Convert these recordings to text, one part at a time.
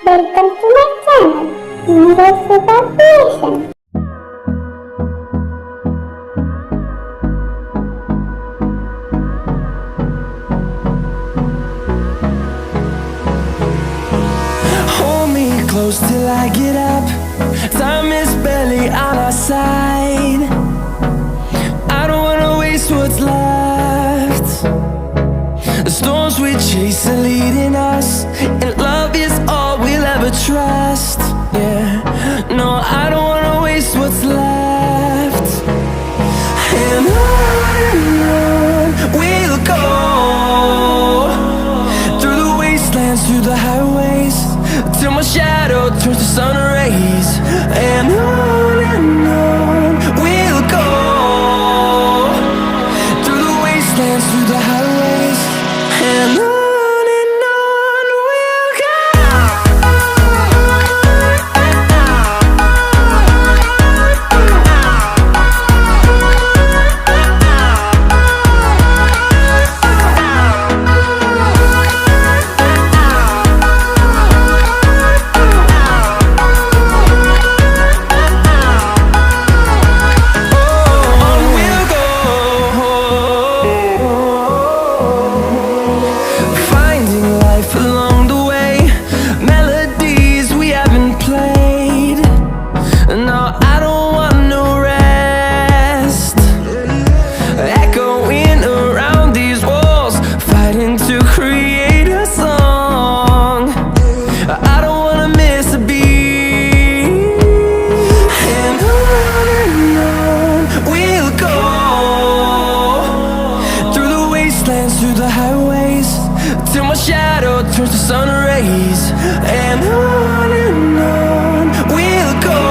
Welcome to my channel, NiroSuga Creation. Hold me close till I get up. Time is barely on our side. I don't wanna waste what's left. The storms we chase are leading us, and love is all we'll ever trust. Yeah, no, I don't wanna waste what's left. And on we'll go, through the wastelands, through the highways, till my shadow turns to sun rays. And on we'll go, through the wastelands, through the highways, and on we'll go. Through the highways, till my shadow turns to sun rays. And on we'll go,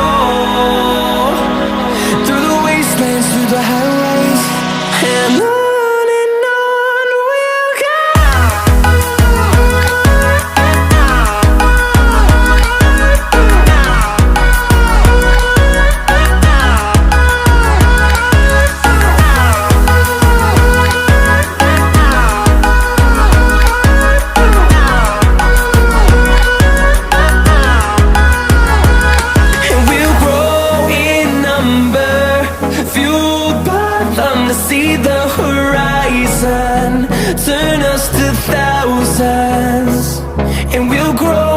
through the wastelands, through the highways, and on we'll go. To see the horizon turn us to thousands, and we'll grow